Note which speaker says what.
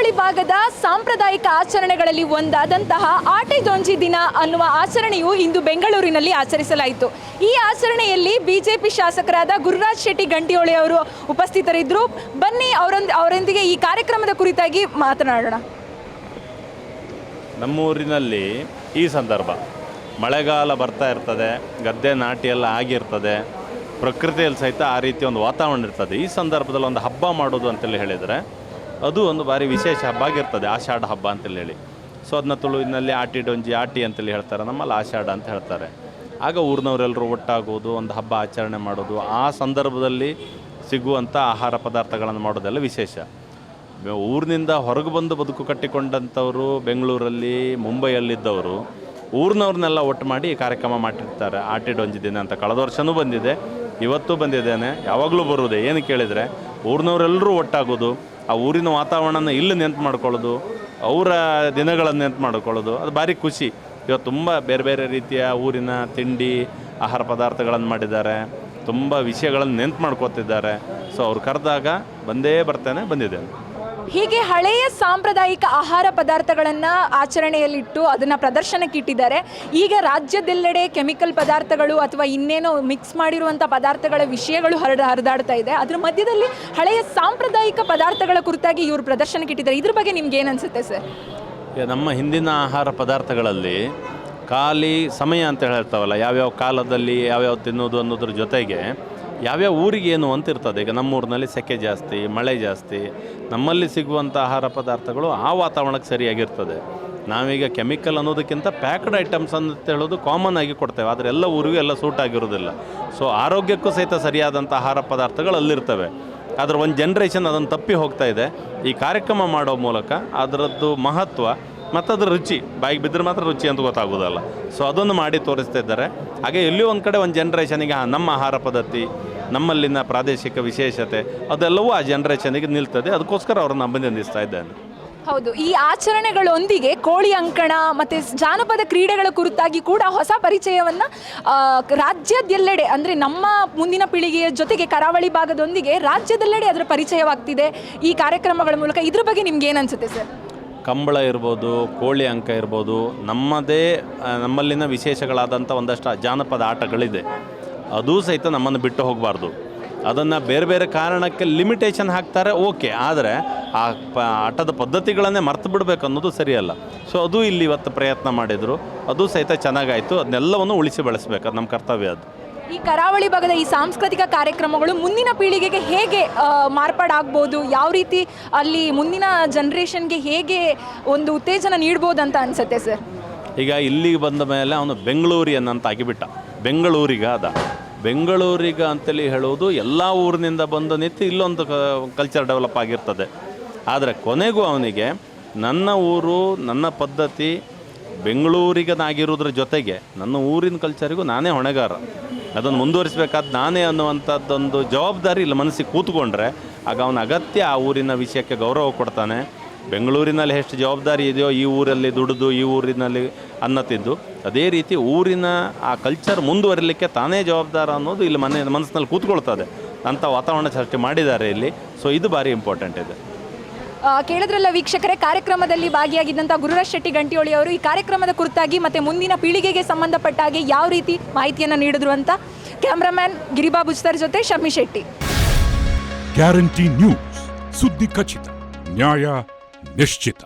Speaker 1: ಕರಾವಳಿ ಭಾಗದ ಸಾಂಪ್ರದಾಯಿಕ ಆಚರಣೆಗಳಲ್ಲಿ ಒಂದಾದಂತಹ ಆಟೆದೊಂಜಿ ದಿನ ಅನ್ನುವ ಆಚರಣೆಯು ಇಂದು ಬೆಂಗಳೂರಿನಲ್ಲಿ ಆಚರಿಸಲಾಯಿತು. ಈ ಆಚರಣೆಯಲ್ಲಿ ಬಿಜೆಪಿ ಶಾಸಕರಾದ ಗುರುರಾಜ್ ಶೆಟ್ಟಿ ಗಂಟಿಹೊಳಿ ಅವರು ಉಪಸ್ಥಿತರಿದ್ದರು. ಬನ್ನಿ ಅವರೊಂದಿಗೆ ಈ ಕಾರ್ಯಕ್ರಮದ ಕುರಿತಾಗಿ ಮಾತನಾಡೋಣ.
Speaker 2: ನಮ್ಮೂರಿನಲ್ಲಿ ಈ ಸಂದರ್ಭ ಮಳೆಗಾಲ ಬರ್ತಾ ಇರ್ತದೆ, ಗದ್ದೆ ನಾಟಿ ಎಲ್ಲ ಆಗಿರ್ತದೆ, ಪ್ರಕೃತಿಯಲ್ಲಿ ಸಹಿತ ಆ ರೀತಿ ಒಂದು ವಾತಾವರಣ ಇರ್ತದೆ. ಈ ಸಂದರ್ಭದಲ್ಲಿ ಒಂದು ಹಬ್ಬ ಮಾಡೋದು ಅಂತೇಳಿ ಹೇಳಿದರೆ ಅದು ಒಂದು ಭಾರಿ ವಿಶೇಷ ಹಬ್ಬ ಆಗಿರ್ತದೆ, ಆಷಾಢ ಹಬ್ಬ ಅಂತೇಳಿ ಹೇಳಿ. ಸೊ ಅದನ್ನ ತುಳುವಿನಲ್ಲಿ ಆಟಿಡೊಂಜಿ ಆಟಿ ಅಂತೇಳಿ ಹೇಳ್ತಾರೆ, ನಮ್ಮಲ್ಲಿ ಆಷಾಢ ಅಂತ ಹೇಳ್ತಾರೆ. ಆಗ ಊರಿನವರೆಲ್ಲರೂ ಒಟ್ಟಾಗೋದು, ಒಂದು ಹಬ್ಬ ಆಚರಣೆ ಮಾಡೋದು, ಆ ಸಂದರ್ಭದಲ್ಲಿ ಸಿಗುವಂಥ ಆಹಾರ ಪದಾರ್ಥಗಳನ್ನು ಮಾಡೋದೆಲ್ಲ ವಿಶೇಷ. ಊರಿನಿಂದ ಹೊರಗೆ ಬಂದು ಬದುಕು ಕಟ್ಟಿಕೊಂಡಂಥವರು ಬೆಂಗಳೂರಲ್ಲಿ ಮುಂಬೈಯಲ್ಲಿದ್ದವರು ಊರಿನವ್ರನ್ನೆಲ್ಲ ಒಟ್ಟು ಮಾಡಿ ಈ ಕಾರ್ಯಕ್ರಮ ಮಾಡಿರ್ತಾರೆ. ಆಟಿಡೊಂಜಿ ದಿನ ಅಂತ ಕಳೆದ ವರ್ಷವೂ ಬಂದಿದೆ, ಇವತ್ತು ಬಂದಿದ್ದೇನೆ, ಯಾವಾಗಲೂ ಬರುವುದೇ. ಏನು ಕೇಳಿದರೆ ಊರಿನವರೆಲ್ಲರೂ ಒಟ್ಟಾಗೋದು, ಆ ಊರಿನ ವಾತಾವರಣನ ಇಲ್ಲಿ ನೆನ್ಪು ಮಾಡ್ಕೊಳ್ಳೋದು, ಅವರ ದಿನಗಳನ್ನು ನೆನ್ಪು ಮಾಡ್ಕೊಳ್ಳೋದು, ಅದು ಭಾರಿ ಖುಷಿ. ಇವತ್ತು ತುಂಬ ಬೇರೆ ಬೇರೆ ರೀತಿಯ ಊರಿನ ತಿಂಡಿ ಆಹಾರ ಪದಾರ್ಥಗಳನ್ನು ಮಾಡಿದ್ದಾರೆ, ತುಂಬ ವಿಷಯಗಳನ್ನು ನೆನ್ಪು ಮಾಡ್ಕೋತಿದ್ದಾರೆ. ಸೊ ಅವ್ರು ಕರೆದಾಗ ಬಂದಿದ್ದೇನೆ.
Speaker 1: ಹೀಗೆ ಹಳೆಯ ಸಾಂಪ್ರದಾಯಿಕ ಆಹಾರ ಪದಾರ್ಥಗಳನ್ನು ಆಚರಣೆಯಲ್ಲಿಟ್ಟು ಅದನ್ನು ಪ್ರದರ್ಶನಕ್ಕೆ ಇಟ್ಟಿದ್ದಾರೆ. ಈಗ ರಾಜ್ಯದೆಲ್ಲೆಡೆ ಕೆಮಿಕಲ್ ಪದಾರ್ಥಗಳು ಅಥವಾ ಇನ್ನೇನೋ ಮಿಕ್ಸ್ ಮಾಡಿರುವಂಥ ಪದಾರ್ಥಗಳ ವಿಷಯಗಳು ಹರಿದಾಡ್ತಾ ಇದೆ. ಅದರ ಮಧ್ಯದಲ್ಲಿ ಹಳೆಯ ಸಾಂಪ್ರದಾಯಿಕ ಪದಾರ್ಥಗಳ ಕುರಿತಾಗಿ ಇವರು ಪ್ರದರ್ಶನಕ್ಕೆ ಇಟ್ಟಿದ್ದಾರೆ. ಇದ್ರ ಬಗ್ಗೆ ನಿಮ್ಗೆ ಏನು ಅನಿಸುತ್ತೆ ಸರ್?
Speaker 2: ನಮ್ಮ ಹಿಂದಿನ ಆಹಾರ ಪದಾರ್ಥಗಳಲ್ಲಿ ಖಾಲಿ ಸಮಯ ಅಂತ ಹೇಳ್ತಾವಲ್ಲ, ಯಾವ್ಯಾವ ಕಾಲದಲ್ಲಿ ಯಾವ್ಯಾವ ತಿನ್ನೋದು ಅನ್ನೋದ್ರ ಜೊತೆಗೆ ಯಾವ್ಯಾವ ಊರಿಗೆ ಏನು ಅಂತ ಇರ್ತದೆ. ಈಗ ನಮ್ಮೂರಿನಲ್ಲಿ ಸೆಕೆ ಜಾಸ್ತಿ, ಮಳೆ ಜಾಸ್ತಿ, ನಮ್ಮಲ್ಲಿ ಸಿಗುವಂಥ ಆಹಾರ ಪದಾರ್ಥಗಳು ಆ ವಾತಾವರಣಕ್ಕೆ ಸರಿಯಾಗಿರ್ತದೆ. ನಾವೀಗ ಕೆಮಿಕಲ್ ಅನ್ನೋದಕ್ಕಿಂತ ಪ್ಯಾಕ್ಡ್ ಐಟಮ್ಸ್ ಅಂತ ಹೇಳೋದು ಕಾಮನ್ ಆಗಿ ಕೊಡ್ತೇವೆ, ಆದರೆ ಎಲ್ಲ ಊರಿಗೂ ಎಲ್ಲ ಸೂಟ್ ಆಗಿರೋದಿಲ್ಲ. ಸೊ ಆರೋಗ್ಯಕ್ಕೂ ಸಹಿತ ಸರಿಯಾದಂಥ ಆಹಾರ ಪದಾರ್ಥಗಳು ಅಲ್ಲಿರ್ತವೆ. ಆದರೆ ಒಂದು ಜನ್ರೇಷನ್ ಅದನ್ನು ತಪ್ಪಿ ಹೋಗ್ತಾ ಇದೆ. ಈ ಕಾರ್ಯಕ್ರಮ ಮಾಡೋ ಮೂಲಕ ಅದರದ್ದು ಮಹತ್ವ ಮತ್ತು ಅದರ ರುಚಿ ಬಾಯಿಗೆ ಬಿದ್ದರೆ ಮಾತ್ರ ರುಚಿ ಅಂತ ಗೊತ್ತಾಗೋದಲ್ಲ. ಸೊ ಅದನ್ನು ಮಾಡಿ ತೋರಿಸ್ತಾ ಇದ್ದಾರೆ. ಹಾಗೆ ಎಲ್ಲಿಯೂ ಒಂದು ಕಡೆ ಒಂದು ಜನ್ರೇಷನಿಗೆ ನಮ್ಮ ಆಹಾರ ಪದ್ಧತಿ, ನಮ್ಮಲ್ಲಿನ ಪ್ರಾದೇಶಿಕ ವಿಶೇಷತೆ ಅದೆಲ್ಲವೂ ಆ ಜನ್ರೇಷನಿಗೆ ನಿಲ್ತದೆ. ಅದಕ್ಕೋಸ್ಕರ ಅವ್ರನ್ನ ಅಭಿನಂದಿಸ್ತಾ ಇದ್ದೇನೆ.
Speaker 1: ಹೌದು, ಈ ಆಚರಣೆಗಳೊಂದಿಗೆ ಕೋಳಿ ಅಂಕಣ ಮತ್ತು ಜಾನಪದ ಕ್ರೀಡೆಗಳ ಕುರಿತಾಗಿ ಕೂಡ ಹೊಸ ಪರಿಚಯವನ್ನು ರಾಜ್ಯದೆಲ್ಲೆಡೆ, ಅಂದರೆ ನಮ್ಮ ಮುಂದಿನ ಪೀಳಿಗೆಯ ಜೊತೆಗೆ ಕರಾವಳಿ ಭಾಗದೊಂದಿಗೆ ರಾಜ್ಯದೆಲ್ಲೆಡೆ ಅದರ ಪರಿಚಯವಾಗ್ತಿದೆ ಈ ಕಾರ್ಯಕ್ರಮಗಳ ಮೂಲಕ. ಇದ್ರ ಬಗ್ಗೆ ನಿಮ್ಗೆ ಏನು ಅನಿಸುತ್ತೆ ಸರ್?
Speaker 2: ಕಂಬಳ ಇರ್ಬೋದು, ಕೋಳಿ ಅಂಕ ಇರ್ಬೋದು, ನಮ್ಮಲ್ಲಿನ ವಿಶೇಷಗಳಾದಂಥ ಒಂದಷ್ಟು ಜಾನಪದ ಆಟಗಳಿದೆ. ಅದೂ ಸಹಿತ ನಮ್ಮನ್ನು ಬಿಟ್ಟು ಹೋಗಬಾರ್ದು. ಅದನ್ನು ಬೇರೆ ಬೇರೆ ಕಾರಣಕ್ಕೆ ಲಿಮಿಟೇಷನ್ ಹಾಕ್ತಾರೆ, ಓಕೆ, ಆದರೆ ಆ ಆಟದ ಪದ್ಧತಿಗಳನ್ನೇ ಮರ್ತು ಬಿಡಬೇಕು ಅನ್ನೋದು ಸರಿಯಲ್ಲ. ಸೊ ಅದು ಇಲ್ಲಿ ಇವತ್ತು ಪ್ರಯತ್ನ ಮಾಡಿದರು, ಅದು ಸಹಿತ ಚೆನ್ನಾಗಾಯಿತು. ಅದನ್ನೆಲ್ಲವನ್ನು ಉಳಿಸಿ ಬೆಳೆಸಬೇಕು, ಅದು ನಮ್ಮ ಕರ್ತವ್ಯ. ಅದು
Speaker 1: ಈ ಕರಾವಳಿ ಭಾಗದ ಈ ಸಾಂಸ್ಕೃತಿಕ ಕಾರ್ಯಕ್ರಮಗಳು ಮುಂದಿನ ಪೀಳಿಗೆಗೆ ಹೇಗೆ ಮಾರ್ಪಾಡಾಗ್ಬೋದು, ಯಾವ ರೀತಿ ಅಲ್ಲಿ ಮುಂದಿನ ಜನ್ರೇಷನ್ಗೆ ಹೇಗೆ ಒಂದು ಉತ್ತೇಜನ ನೀಡ್ಬೋದು ಅಂತ ಅನಿಸುತ್ತೆ ಸರ್?
Speaker 2: ಈಗ ಇಲ್ಲಿಗೆ ಬಂದ ಮೇಲೆ ಅವನು ಬೆಂಗಳೂರಿಯನ್ನಂತ ಆಗಿಬಿಟ್ಟ. ಬೆಂಗಳೂರಿಗ ಅಂತೇಳಿ ಹೇಳೋದು ಎಲ್ಲ ಊರಿನಿಂದ ಬಂದು ನಿಂತು ಇಲ್ಲೊಂದು ಕಲ್ಚರ್ ಡೆವಲಪ್ ಆಗಿರ್ತದೆ. ಆದರೆ ಕೊನೆಗೂ ಅವನಿಗೆ ನನ್ನ ಊರು, ನನ್ನ ಪದ್ಧತಿ ಬೆಂಗಳೂರಿಗನಾಗಿರೋದ್ರ ಜೊತೆಗೆ ನನ್ನ ಊರಿನ ಕಲ್ಚರಿಗೂ ನಾನೇ ಹೊಣೆಗಾರ, ಅದನ್ನು ಮುಂದುವರಿಸಬೇಕಾದ ನಾನೇ ಅನ್ನುವಂಥದ್ದೊಂದು ಜವಾಬ್ದಾರಿ ಇಲ್ಲಿ ಮನಸ್ಸಿಗೆ ಕೂತ್ಕೊಂಡ್ರೆ ಆಗ ಅವನ ಅಗತ್ಯ ಆ ಊರಿನ ವಿಷಯಕ್ಕೆ ಗೌರವ ಕೊಡ್ತಾನೆ. ಬೆಂಗಳೂರಿನಲ್ಲಿ ಎಷ್ಟು ಜವಾಬ್ದಾರಿ ಇದೆಯೋ ಈ ಊರಲ್ಲಿ ದುಡಿದು ಈ ಊರಿನಲ್ಲಿ ಅನ್ನ ತಿಂದು, ಅದೇ ರೀತಿ ಊರಿನ ಆ ಕಲ್ಚರ್ ಮುಂದುವರಿಲಿಕ್ಕೆ ತಾನೇ ಜವಾಬ್ದಾರ ಅನ್ನೋದು ಇಲ್ಲಿ ಮನಸ್ಸಿನಲ್ಲಿ ಕೂತ್ಕೊಳ್ತದೆ. ಅಂಥ ವಾತಾವರಣ ಸೃಷ್ಟಿ ಮಾಡಿದ್ದಾರೆ ಇಲ್ಲಿ. ಸೊ ಇದು ಭಾರಿ ಇಂಪಾರ್ಟೆಂಟ್ ಇದೆ.
Speaker 1: ಕೇಳಿದ್ರಲ್ಲ ವೀಕ್ಷಕರೇ, ಕಾರ್ಯಕ್ರಮದಲ್ಲಿ ಭಾಗಿಯಾಗಿದ್ದಂಥ ಗುರುರಾಜ್ ಶೆಟ್ಟಿ ಗಂಟಿಹೊಳಿ ಅವರು ಈ ಕಾರ್ಯಕ್ರಮದ ಕುರಿತಾಗಿ ಮತ್ತು ಮುಂದಿನ ಪೀಳಿಗೆಗೆ ಸಂಬಂಧಪಟ್ಟ ಹಾಗೆ ಯಾವ ರೀತಿ ಮಾಹಿತಿಯನ್ನು ನೀಡಿದ್ರು ಅಂತ. ಕ್ಯಾಮ್ರಾಮ್ಯಾನ್ ಗಿರಿಬಾಬು ಉಚ್ತರ್ ಜೊತೆ ಶರ್ಮಿ ಶೆಟ್ಟಿ.
Speaker 3: ಗ್ಯಾರಂಟಿ ನ್ಯೂಸ್, ಸುದ್ದಿ ಖಚಿತ, ನ್ಯಾಯ ನಿಶ್ಚಿತ.